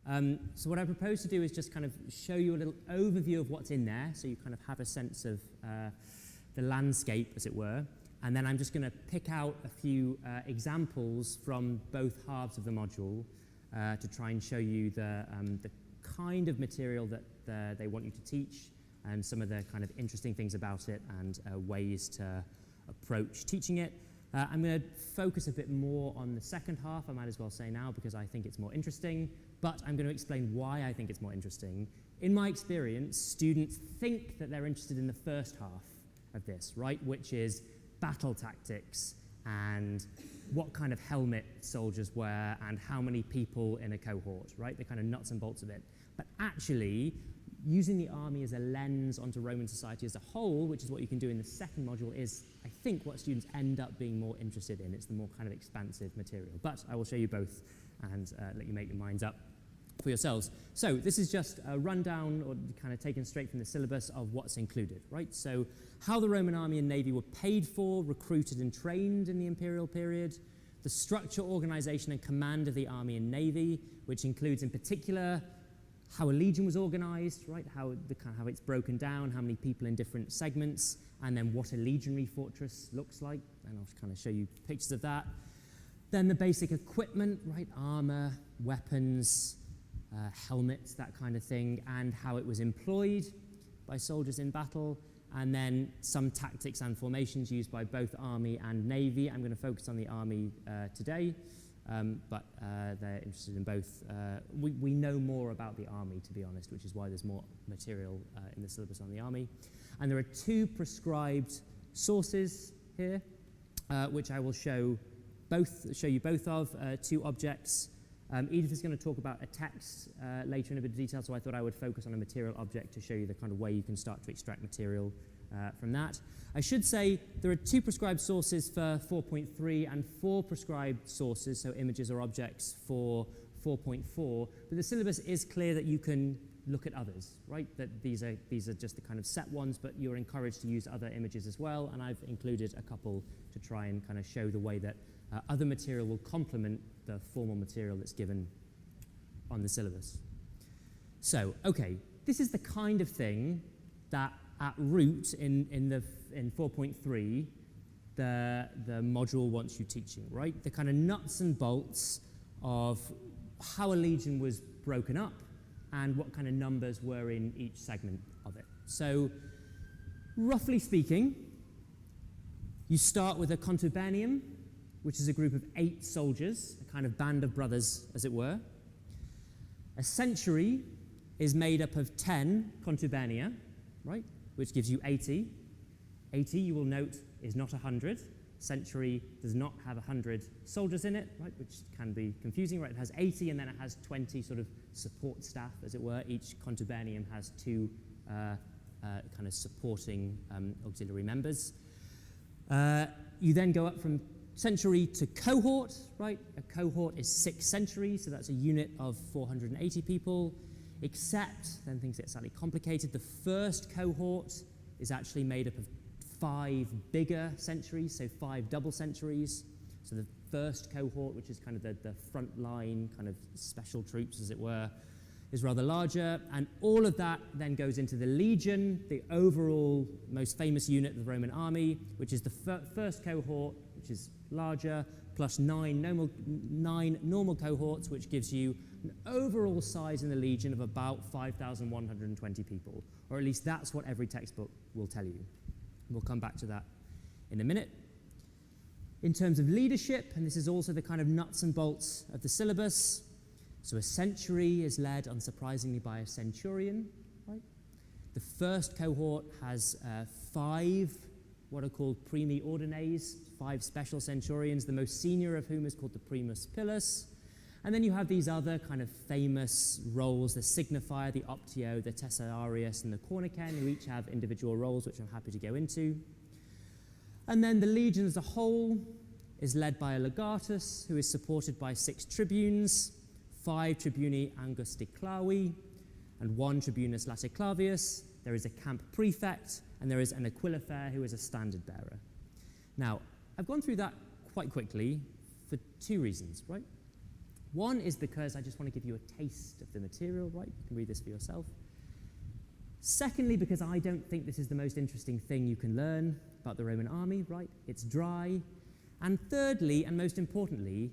So what I propose to do is just kind of show you a little overview of what's in there, so you kind of have a sense of the landscape, as it were. And then I'm just going to pick out a few examples from both halves of the module to try and show you the kind of material that they want you to teach and some of the kind of interesting things about it and ways to approach teaching it. I'm going to focus a bit more on the second half, I might as well say now, because I think it's more interesting, but I'm going to explain why I think it's more interesting. In my experience, students think that they're interested in the first half of this, right, which is battle tactics and what kind of helmet soldiers wear and how many people in a cohort, right, the kind of nuts and bolts of it. But actually, using the army as a lens onto Roman society as a whole, which is what you can do in the second module, is, I think, what students end up being more interested in. It's the more kind of expansive material. But I will show you both and let you make your minds up for yourselves. So this is just a rundown, or kind of taken straight from the syllabus, of what's included, right? So how the Roman army and navy were paid for, recruited and trained in the imperial period, the structure, organization and command of the army and navy, which includes in particular how a legion was organized, right? How it's broken down, how many people in different segments, and then what a legionary fortress looks like. And I'll kind of show you pictures of that. Then the basic equipment, right? Armor, weapons, helmets, that kind of thing, and how it was employed by soldiers in battle. And then some tactics and formations used by both army and navy. I'm going to focus on the army today. But they're interested in both. We know more about the army, to be honest, which is why there's more material in the syllabus on the army. And there are two prescribed sources here, which I will show you both of, two objects. Edith is going to talk about a text later in a bit of detail, so I thought I would focus on a material object to show you the kind of way you can start to extract material from that. I should say there are two prescribed sources for 4.3 and four prescribed sources, so images or objects, for 4.4, but the syllabus is clear that you can look at others, right? That these are just the kind of set ones, but you're encouraged to use other images as well, and I've included a couple to try and kind of show the way that other material will complement the formal material that's given on the syllabus. So, okay, this is the kind of thing that at root in 4.3 the module wants you teaching, right? The kind of nuts and bolts of how a legion was broken up and what kind of numbers were in each segment of it. So, roughly speaking, you start with a contubernium, which is a group of 8 soldiers, a kind of band of brothers, as it were. A century is made up of 10 contubernia, right, which gives you 80. 80, you will note, is not 100. Century does not have 100 soldiers in it, right, which can be confusing, right? It has 80, and then it has 20 sort of support staff, as it were. Each contubernium has 2 kind of supporting auxiliary members. You then go up from century to cohort, right? A cohort is 6 centuries, so that's a unit of 480 people, except, then things get slightly complicated, the first cohort is actually made up of 5 bigger centuries, so 5 double centuries. So the first cohort, which is kind of the front line, kind of special troops, as it were, is rather larger, and all of that then goes into the legion, the overall most famous unit of the Roman army, which is the first cohort, which is larger, plus 9 normal cohorts, which gives you an overall size in the legion of about 5,120 people, or at least that's what every textbook will tell you. We'll come back to that in a minute. In terms of leadership, and this is also the kind of nuts and bolts of the syllabus, so a century is led, unsurprisingly, by a centurion, right? The first cohort has 5 what are called primi ordines, 5 special centurions, the most senior of whom is called the primus pilus. And then you have these other kind of famous roles, the signifier, the optio, the tessarius, and the cornicen, who each have individual roles, which I'm happy to go into. And then the legion as a whole is led by a legatus, who is supported by 6 tribunes, 5 tribuni angusti clavi, and 1 tribunus laticlavius. There is a camp prefect, and there is an aquilifer, who is a standard bearer. Now, I've gone through that quite quickly for 2 reasons, right? One is because I just want to give you a taste of the material, right? You can read this for yourself. Secondly, because I don't think this is the most interesting thing you can learn about the Roman army, right? It's dry. And thirdly, and most importantly,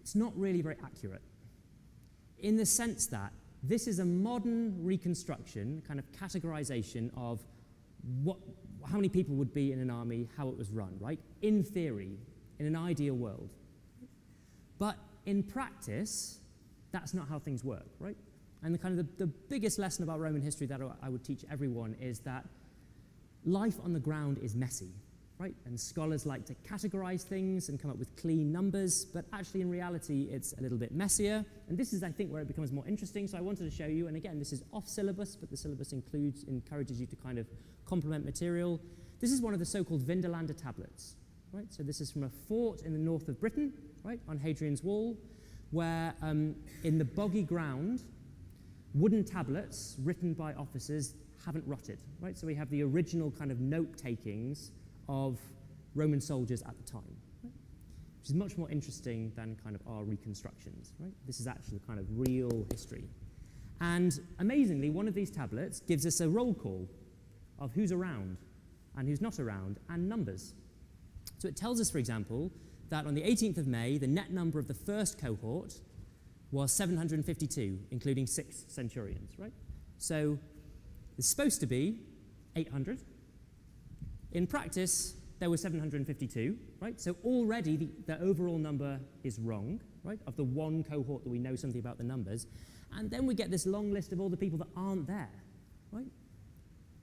it's not really very accurate, in the sense that this is a modern reconstruction, kind of categorization of how many people would be in an army, how it was run, right? In theory, in an ideal world. But in practice, that's not how things work, right? And the biggest lesson about Roman history that I would teach everyone is that life on the ground is messy, right? And scholars like to categorize things and come up with clean numbers, but actually in reality, it's a little bit messier. And this is, I think, where it becomes more interesting. So I wanted to show you, and again, this is off syllabus, but the syllabus encourages you to kind of complement material. This is one of the so-called Vindelander tablets, right? So this is from a fort in the north of Britain, right, on Hadrian's Wall, where in the boggy ground, wooden tablets written by officers haven't rotted, right? So we have the original kind of note-takings of Roman soldiers at the time, right? Which is much more interesting than kind of our reconstructions, right? This is actually kind of real history. And amazingly, one of these tablets gives us a roll call of who's around and who's not around, and numbers. So it tells us, for example, that on the 18th of May, the net number of the first cohort was 752, including 6 centurions, right? So it's supposed to be 800. In practice, there were 752, right? So already the overall number is wrong, right, of the one cohort that we know something about the numbers. And then we get this long list of all the people that aren't there, right?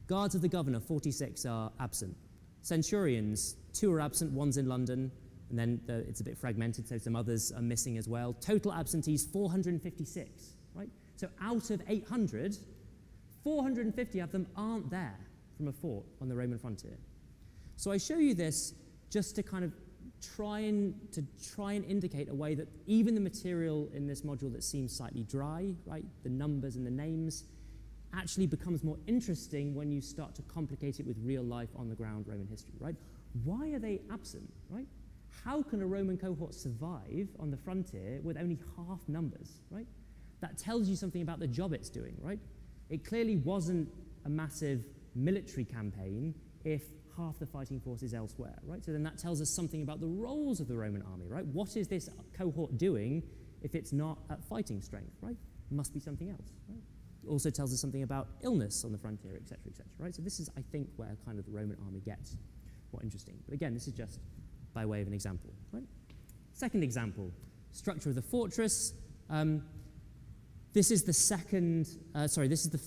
Guards of the governor, 46 are absent. Centurions, 2 are absent, 1's in London, and then it's a bit fragmented, so some others are missing as well. Total absentees, 456, right? So out of 800, 450 of them aren't there from a fort on the Roman frontier. So I show you this just to kind of try and indicate a way that even the material in this module that seems slightly dry, right, the numbers and the names, actually becomes more interesting when you start to complicate it with real life on the ground Roman history, right? Why are they absent, right? How can a Roman cohort survive on the frontier with only half numbers, right? That tells you something about the job it's doing, right? It clearly wasn't a massive military campaign if half the fighting force is elsewhere, right? So then that tells us something about the roles of the Roman army, right? What is this cohort doing if it's not at fighting strength, right? It must be something else, right? It also tells us something about illness on the frontier, etc., right? So this is, I think, where kind of the Roman army gets more interesting. But again, this is just by way of an example, right? Second example, structure of the fortress. This is the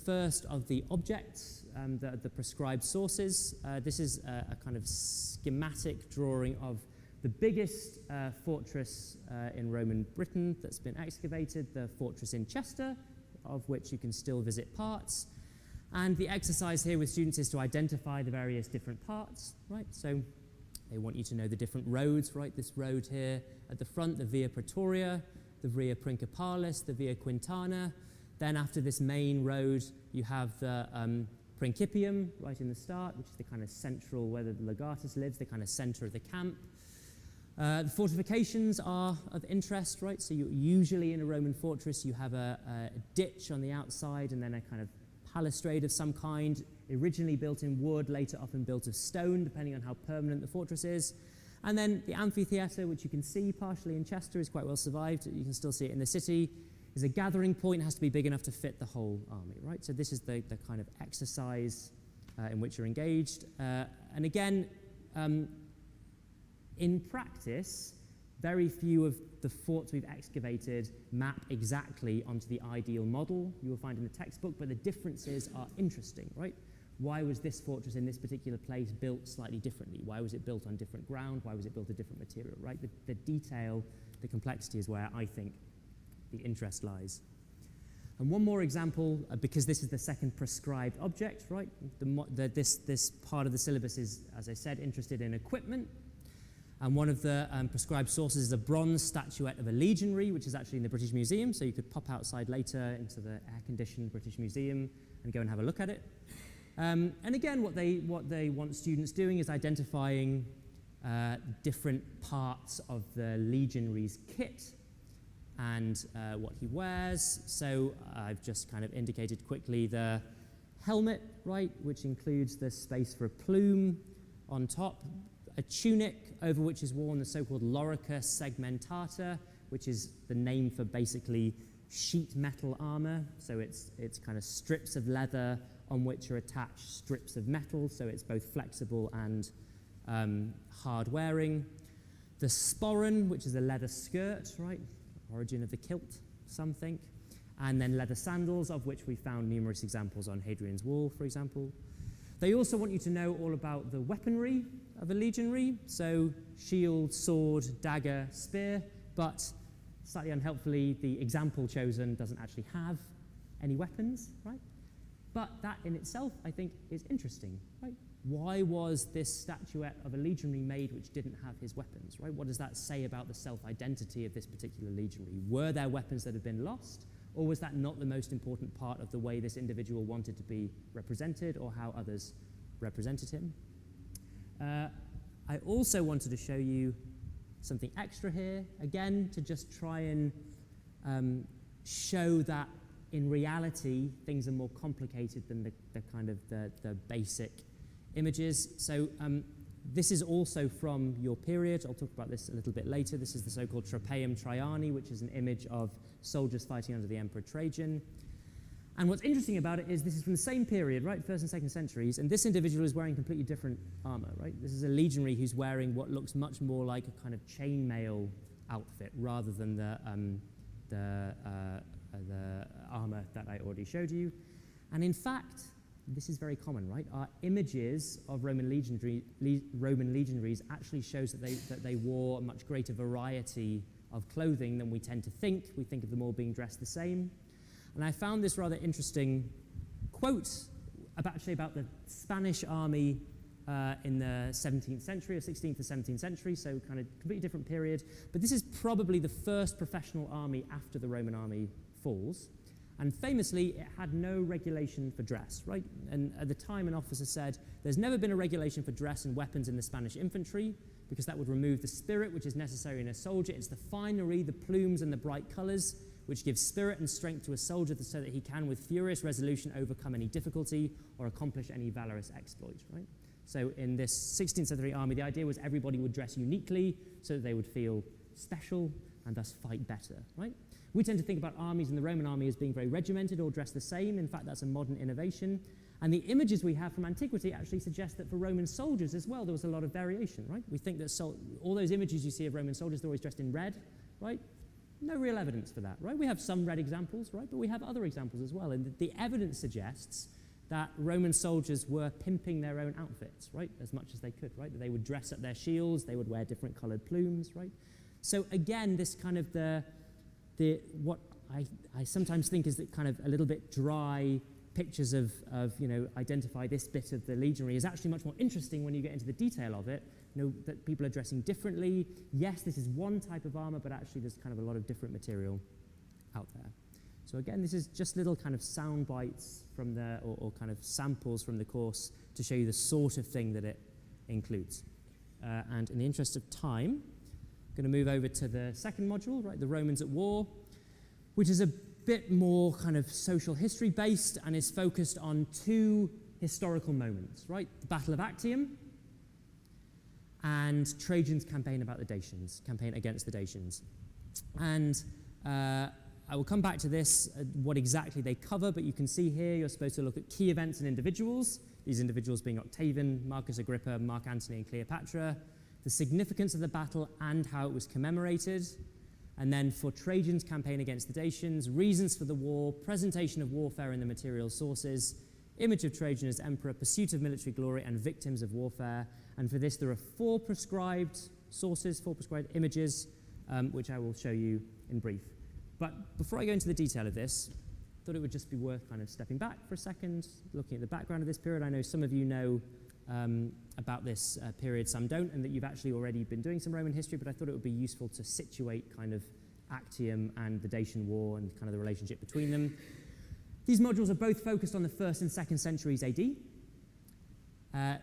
first of the objects, the prescribed sources. This is a kind of schematic drawing of the biggest fortress in Roman Britain that's been excavated, the fortress in Chester, of which you can still visit parts. And the exercise here with students is to identify the various different parts, right? So they want you to know the different roads, right? This road here at the front, the Via Praetoria, the Via Principalis, the Via Quintana. Then after this main road, you have the Principium right in the start, which is the kind of central, where the legatus lives, the kind of center of the camp. The fortifications are of interest, right? So usually in a Roman fortress, you have a ditch on the outside and then a kind of balustrade of some kind, originally built in wood, later often built of stone, depending on how permanent the fortress is. And then the amphitheatre, which you can see partially in Chester, is quite well survived. You can still see it in the city. Is a gathering point, it has to be big enough to fit the whole army, right? So this is the kind of exercise in which you're engaged. And again, in practice, very few of the forts we've excavated map exactly onto the ideal model you will find in the textbook, but the differences are interesting, right? Why was this fortress in this particular place built slightly differently? Why was it built on different ground? Why was it built a different material, right? The detail, the complexity is where I think the interest lies. And one more example, because this is the second prescribed object, right? This part of the syllabus is, as I said, interested in equipment. And one of the prescribed sources is a bronze statuette of a legionary, which is actually in the British Museum, so you could pop outside later into the air-conditioned British Museum and go and have a look at it. And again, what they want students doing is identifying different parts of the legionary's kit and what he wears. So I've just kind of indicated quickly the helmet, right, which includes the space for a plume on top, a tunic over which is worn the so-called lorica segmentata, which is the name for basically sheet metal armor. So it's kind of strips of leather on which are attached strips of metal, so it's both flexible and hard wearing. The sporran, which is a leather skirt, right, origin of the kilt, some think. And then leather sandals, of which we found numerous examples on Hadrian's Wall, for example. They also want you to know all about the weaponry of a legionary, so shield, sword, dagger, spear, but slightly unhelpfully, the example chosen doesn't actually have any weapons, right? But that in itself, I think, is interesting, right? Why was this statuette of a legionary made which didn't have his weapons, right? What does that say about the self-identity of this particular legionary? Were there weapons that had been lost, or was that not the most important part of the way this individual wanted to be represented or how others represented him? I also wanted to show you something extra here, again, to just try and show that in reality, things are more complicated than the basic images. So this is also from your period. I'll talk about this a little bit later. This is the so-called Tropaeum Traiani, which is an image of soldiers fighting under the Emperor Trajan. And what's interesting about it is this is from the same period, right, 1st and 2nd centuries, and this individual is wearing completely different armor, right? This is a legionary who's wearing what looks much more like a kind of chainmail outfit rather than the armor that I already showed you. And in fact, this is very common, right? Our images of Roman legionaries actually shows that they wore a much greater variety of clothing than we tend to think. We think of them all being dressed the same. And I found this rather interesting quote about the Spanish army in the 17th century, or 16th to 17th century, so kind of completely different period. But this is probably the first professional army after the Roman army falls. And famously, it had no regulation for dress, right? And at the time, an officer said, there's never been a regulation for dress and weapons in the Spanish infantry, because that would remove the spirit which is necessary in a soldier. It's the finery, the plumes, and the bright colors which give spirit and strength to a soldier so that he can, with furious resolution, overcome any difficulty or accomplish any valorous exploit, right? So in this 16th century army, the idea was everybody would dress uniquely so that they would feel special and thus fight better, right? We tend to think about armies in the Roman army as being very regimented or dressed the same. In fact, that's a modern innovation. And the images we have from antiquity actually suggest that for Roman soldiers as well, there was a lot of variation, right? We think that all those images you see of Roman soldiers, they're always dressed in red, right? No real evidence for that, right? We have some red examples, right? But we have other examples as well. And the evidence suggests that Roman soldiers were pimping their own outfits, right? As much as they could, right? That they would dress up their shields, they would wear different colored plumes, right? So again, this kind of what I sometimes think is that kind of a little bit dry pictures of identify this bit of the legionary is actually much more interesting when you get into the detail of it. That people are dressing differently. Yes, this is one type of armor, but actually there's kind of a lot of different material out there. So again, this is just little kind of sound bites from or kind of samples from the course to show you the sort of thing that it includes. And in the interest of time, I'm going to move over to the second module, right, the Romans at War, which is a bit more kind of social history based and is focused on two historical moments, right? The Battle of Actium and Trajan's campaign against the Dacians. And I will come back to this, what exactly they cover, but you can see here you're supposed to look at key events and individuals, these individuals being Octavian, Marcus Agrippa, Mark Antony, and Cleopatra, the significance of the battle and how it was commemorated, and then for Trajan's campaign against the Dacians, reasons for the war, presentation of warfare in the material sources, image of Trajan as emperor, pursuit of military glory, and victims of warfare. And for this, there are 4 prescribed sources, 4 prescribed images, which I will show you in brief. But before I go into the detail of this, I thought it would just be worth kind of stepping back for a second, looking at the background of this period. I know some of you know about this period, some don't, and that you've actually already been doing some Roman history, but I thought it would be useful to situate kind of Actium and the Dacian War and kind of the relationship between them. These modules are both focused on the 1st and 2nd centuries AD,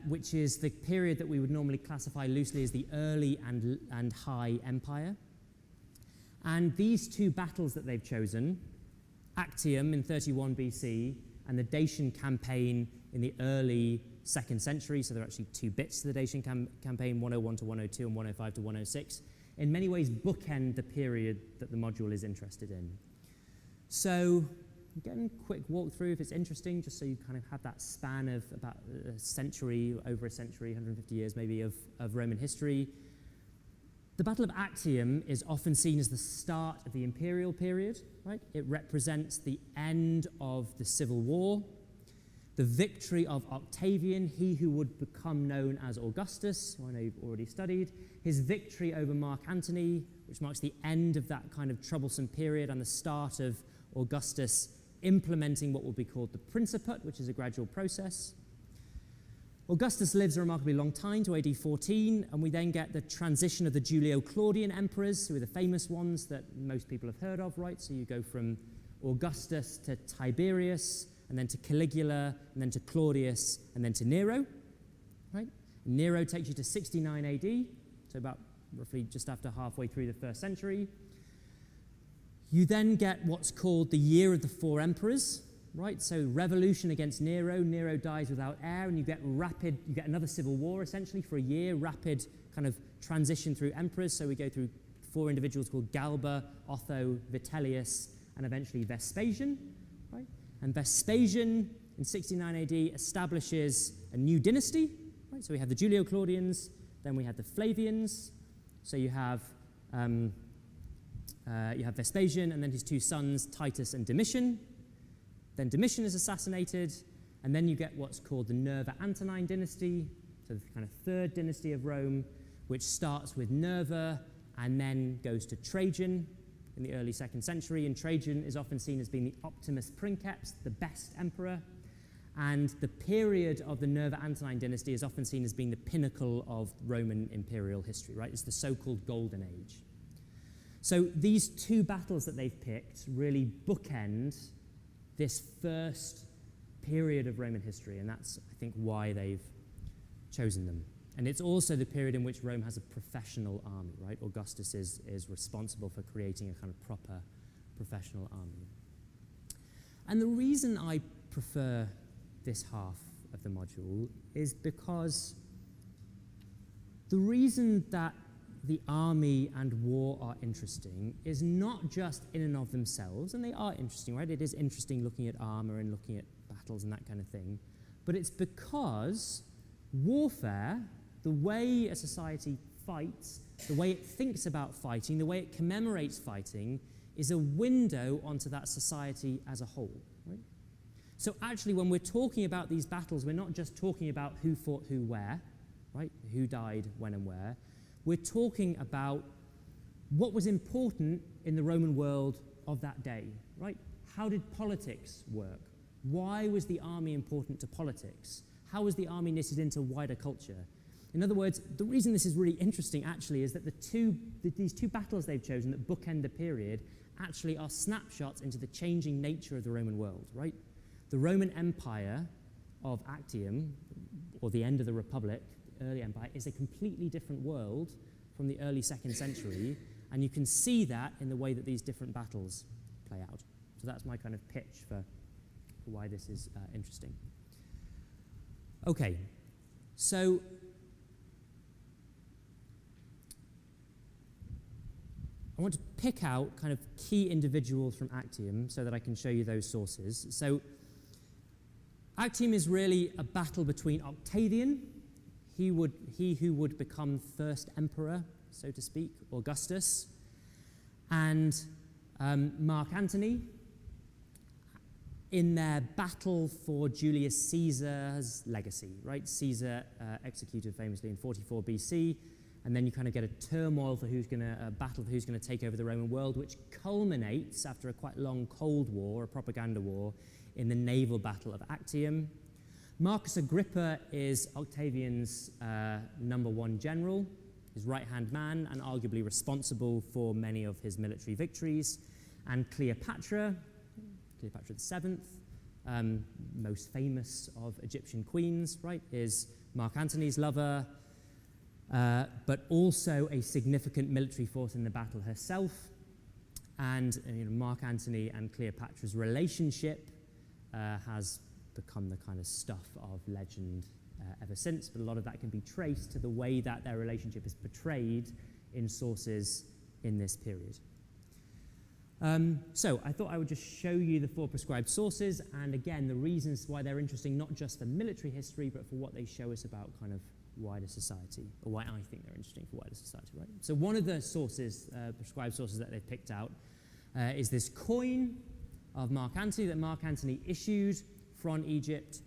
which is the period that we would normally classify loosely as the early and high empire. And these two battles that they've chosen, Actium in 31 BC and the Dacian campaign in the early 2nd century, so there are actually two bits to the Dacian campaign, 101 to 102 and 105 to 106, in many ways bookend the period that the module is interested in. So again, quick walkthrough if it's interesting, just so you kind of have that span of about a century, over a century, 150 years maybe of Roman history. The Battle of Actium is often seen as the start of the imperial period, right? It represents the end of the civil war, the victory of Octavian, he who would become known as Augustus, who I know you've already studied, his victory over Mark Antony, which marks the end of that kind of troublesome period and the start of Augustus implementing what will be called the Principate, which is a gradual process. Augustus lives a remarkably long time, to AD 14, and we then get the transition of the Julio-Claudian emperors, who are the famous ones that most people have heard of, right? So you go from Augustus to Tiberius, and then to Caligula, and then to Claudius, and then to Nero, right? Nero takes you to 69 AD, so about roughly just after halfway through the 1st century. You then get what's called the Year of the Four Emperors, right? So revolution against Nero. Nero dies without heir, and you get another civil war essentially for a year, rapid kind of transition through emperors. So we go through 4 individuals called Galba, Otho, Vitellius, and eventually Vespasian, right? And Vespasian in 69 AD establishes a new dynasty, right? So we have the Julio-Claudians, then we have the Flavians. So you have Vespasian and then his 2 sons, Titus and Domitian. Then Domitian is assassinated, and then you get what's called the Nerva-Antonine dynasty, so the kind of 3rd dynasty of Rome, which starts with Nerva and then goes to Trajan in the early 2nd century. And Trajan is often seen as being the Optimus Princeps, the best emperor. And the period of the Nerva-Antonine dynasty is often seen as being the pinnacle of Roman imperial history, right? It's the so-called Golden Age. So these 2 battles that they've picked really bookend this first period of Roman history, and that's, I think, why they've chosen them. And it's also the period in which Rome has a professional army, right? Augustus is responsible for creating a kind of proper professional army. And the reason I prefer this half of the module is because the reason that the army and war are interesting is not just in and of themselves, and they are interesting, right? It is interesting looking at armor and looking at battles and that kind of thing, but it's because warfare, the way a society fights, the way it thinks about fighting, the way it commemorates fighting, is a window onto that society as a whole, right? So actually, when we're talking about these battles, we're not just talking about who fought who where, right? Who died when and where. We're talking about what was important in the Roman world of that day, right? How did politics work? Why was the army important to politics? How was the army knitted into wider culture? In other words, the reason this is really interesting actually is that these 2 battles they've chosen that bookend the period actually are snapshots into the changing nature of the Roman world, right? The Roman Empire of Actium, or the end of the Republic, early empire, is a completely different world from the early 2nd century, and you can see that in the way that these different battles play out. So that's my kind of pitch for why this is interesting. Okay, so I want to pick out kind of key individuals from Actium so that I can show you those sources. So Actium is really a battle between Octavian, he who would become 1st emperor, so to speak, Augustus, and Mark Antony, in their battle for Julius Caesar's legacy, right? Caesar executed famously in 44 BC, and then you kind of get a turmoil for battle for who's going to take over the Roman world, which culminates after a quite long Cold War, a propaganda war, in the naval battle of Actium. Marcus Agrippa is Octavian's number 1 general, his right-hand man, and arguably responsible for many of his military victories. And Cleopatra the 7th, most famous of Egyptian queens, right, is Mark Antony's lover, but also a significant military force in the battle herself. And Mark Antony and Cleopatra's relationship has become the kind of stuff of legend ever since, but a lot of that can be traced to the way that their relationship is portrayed in sources in this period. So I thought I would just show you the 4 prescribed sources, and again, the reasons why they're interesting, not just for military history, but for what they show us about kind of wider society, or why I think they're interesting for wider society, right? So one of the sources, prescribed sources that they've picked out, is this coin of Mark Antony that Mark Antony issued from Egypt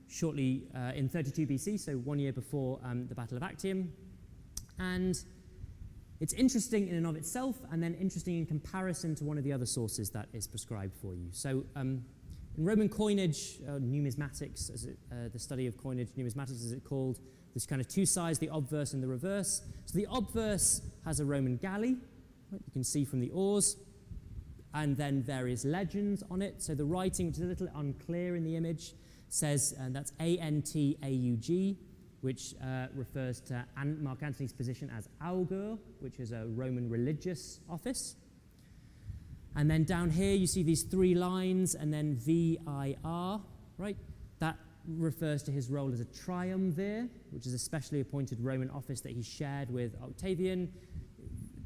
shortly in 32 BC, so 1 year before the Battle of Actium. And it's interesting in and of itself, and then interesting in comparison to one of the other sources that is prescribed for you. So in Roman coinage, numismatics, the study of coinage, numismatics as it's called, there's kind of 2 sides, the obverse and the reverse. So the obverse has a Roman galley, right, you can see from the oars, and then various legends on it. So the writing, which is a little unclear in the image, says, and that's Antaug, which refers to Mark Antony's position as augur, which is a Roman religious office. And then down here you see these 3 lines, and then VIR, right? That refers to his role as a triumvir, which is a specially appointed Roman office that he shared with Octavian.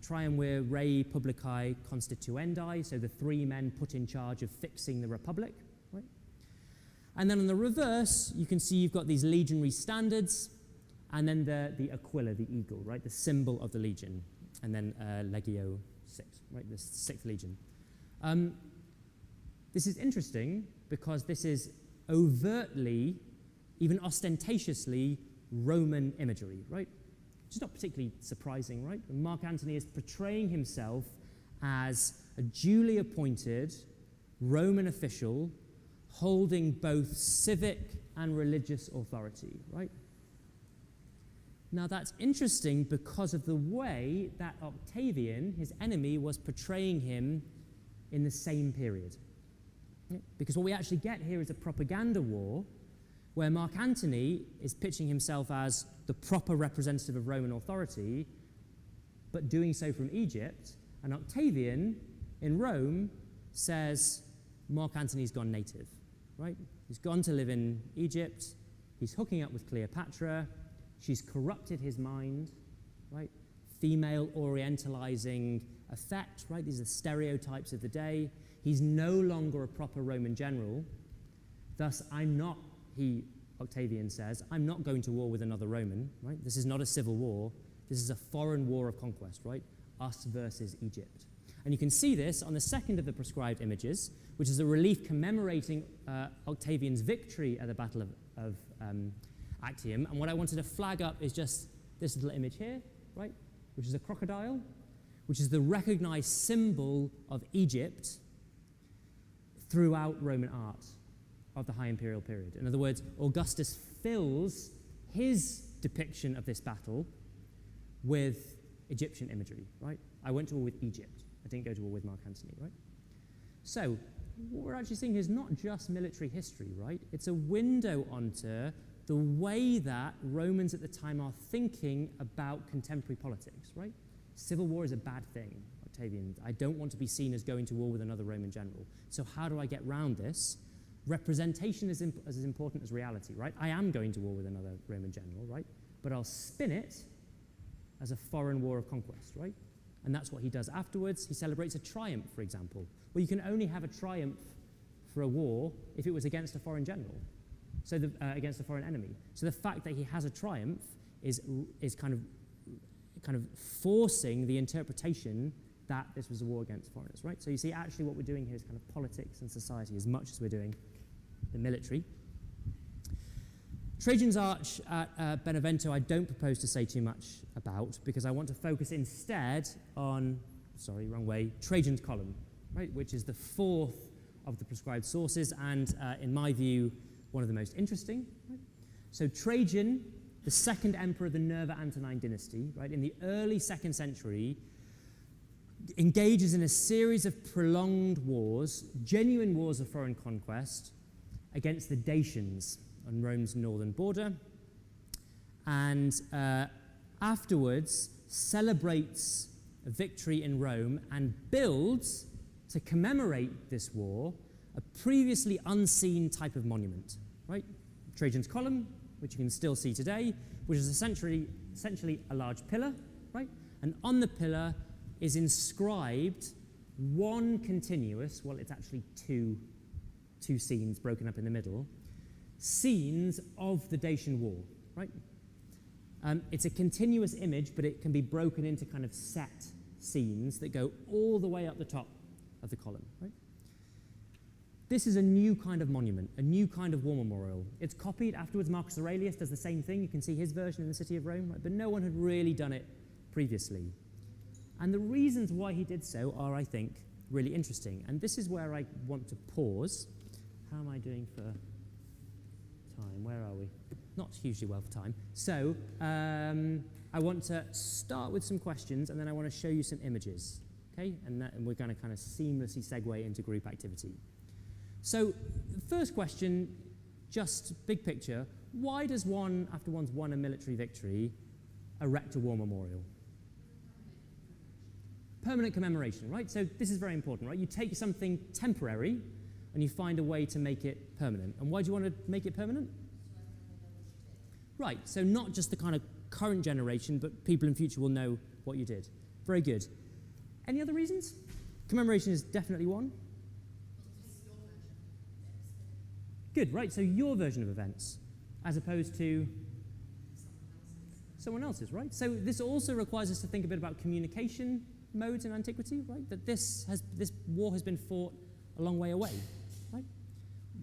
Triumvir rei publicae constituendi, so the 3 men put in charge of fixing the republic. Right? And then on the reverse, you can see you've got these legionary standards, and then the aquila, the eagle, right, the symbol of the legion, and then Legio 6, right, the 6th legion. This is interesting because this is overtly, even ostentatiously, Roman imagery, right? Which is not particularly surprising, right? Mark Antony is portraying himself as a duly appointed Roman official holding both civic and religious authority, right? Now that's interesting because of the way that Octavian, his enemy, was portraying him in the same period. Because what we actually get here is a propaganda war where Mark Antony is pitching himself as the proper representative of Roman authority, but doing so from Egypt, and Octavian in Rome says Mark Antony's gone native, right? He's gone to live in Egypt, he's hooking up with Cleopatra, she's corrupted his mind, right? Female orientalizing effect, right? These are stereotypes of the day. He's no longer a proper Roman general, thus Octavian says, I'm not going to war with another Roman, right? This is not a civil war. This is a foreign war of conquest, right? Us versus Egypt. And you can see this on the second of the prescribed images, which is a relief commemorating Octavian's victory at the Battle of Actium. And what I wanted to flag up is just this little image here, right? Which is a crocodile, which is the recognized symbol of Egypt throughout Roman art of the High Imperial period. In other words, Augustus fills his depiction of this battle with Egyptian imagery, right? I went to war with Egypt. I didn't go to war with Mark Antony, right? So what we're actually seeing here is not just military history, right? It's a window onto the way that Romans at the time are thinking about contemporary politics, right? Civil war is a bad thing, Octavian. I don't want to be seen as going to war with another Roman general. So how do I get round this? Representation is as important as reality, right? I am going to war with another Roman general, right? But I'll spin it as a foreign war of conquest, right? And that's what he does afterwards. He celebrates a triumph, for example. Well, you can only have a triumph for a war if it was against a foreign general, so against a foreign enemy. So the fact that he has a triumph is kind of forcing the interpretation that this was a war against foreigners, right? So you see, actually what we're doing here is kind of politics and society as much as we're doing the military. Trajan's Arch at Benevento I don't propose to say too much about because I want to focus instead on, Trajan's Column, right, which is the 4th of the prescribed sources and, in my view, one of the most interesting. Right? So Trajan, the 2nd emperor of the Nerva-Antonine dynasty, right, in the early 2nd century, engages in a series of prolonged wars, genuine wars of foreign conquest, against the Dacians on Rome's northern border, and afterwards celebrates a victory in Rome and builds, to commemorate this war, a previously unseen type of monument, right? Trajan's column, which you can still see today, which is essentially a large pillar, right? And on the pillar is inscribed one continuous, well, it's actually two scenes broken up in the middle, scenes of the Dacian War, right? It's a continuous image, but it can be broken into kind of set scenes that go all the way up the top of the column, right? This is a new kind of monument, a new kind of war memorial. It's copied afterwards. Marcus Aurelius does the same thing. You can see his version in the city of Rome, right? But no one had really done it previously. And the reasons why he did so are, I think, really interesting. And this is where I want to pause. How am I doing for time? Where are we? Not hugely well for time. So I want to start with some questions, and then I want to show you some images, okay? And we're going to kind of seamlessly segue into group activity. So the first question, just big picture, why does one, after one's won a military victory, erect a war memorial? Permanent commemoration, right? So this is very important, right? You take something temporary and you find a way to make it permanent. And why do you want to make it permanent? Right, so not just the kind of current generation, but people in future will know what you did. Very good. Any other reasons? Commemoration is definitely one. Good, right, so your version of events, as opposed to someone else's, right? So this also requires us to think a bit about communication modes in antiquity, right? That this war has been fought a long way away, right?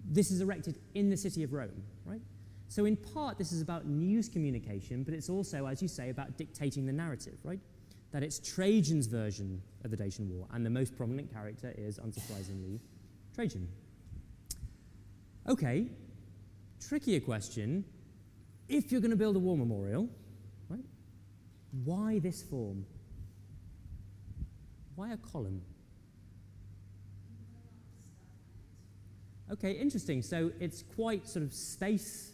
This is erected in the city of Rome, right? So in part, this is about news communication, but it's also, as you say, about dictating the narrative, right? That it's Trajan's version of the Dacian War, and the most prominent character is, unsurprisingly, Trajan. Okay, trickier question. If you're going to build a war memorial, right, why this form? Why a column? Okay, interesting. So it's quite sort of space.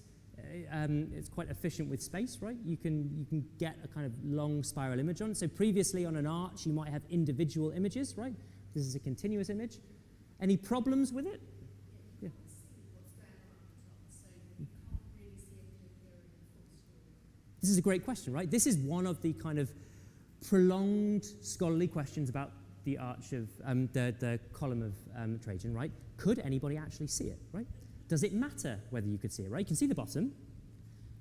It's quite efficient with space, right? You can get a kind of long spiral image on. So previously on an arch, you might have individual images, right? This is a continuous image. Any problems with it? Yeah. This is a great question, right? This is one of the kind of prolonged scholarly questions about the arch of the column of Trajan, right? Could anybody actually see it, right? Does it matter whether you could see it, right? You can see the bottom.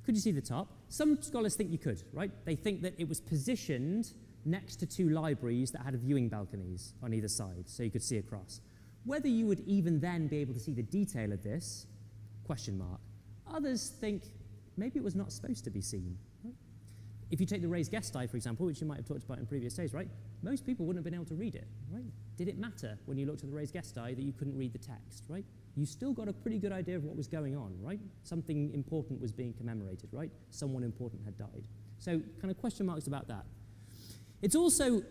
Could you see the top? Some scholars think you could, right? They think that it was positioned next to two libraries that had viewing balconies on either side, so you could see across. Whether you would even then be able to see the detail of this, question mark. Others think maybe it was not supposed to be seen, right? If you take the raised gestae, for example, which you might have talked about in previous days, right? Most people wouldn't have been able to read it, right? Did it matter when you looked at the raised gestae that you couldn't read the text, right? You still got a pretty good idea of what was going on, right? Something important was being commemorated, right? Someone important had died. So kind of question marks about that. It's also,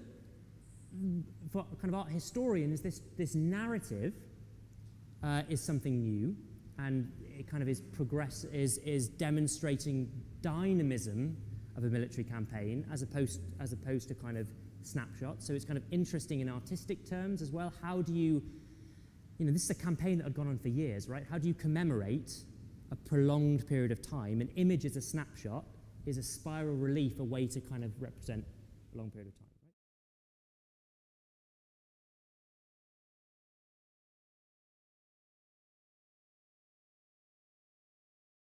for kind of art historian, is this narrative is something new, and it kind of is demonstrating dynamism of a military campaign as opposed to kind of snapshots. So it's kind of interesting in artistic terms as well. How do you this is a campaign that had gone on for years, right? How do you commemorate a prolonged period of time? An image is a snapshot, is a spiral relief, a way to kind of represent a long period of time.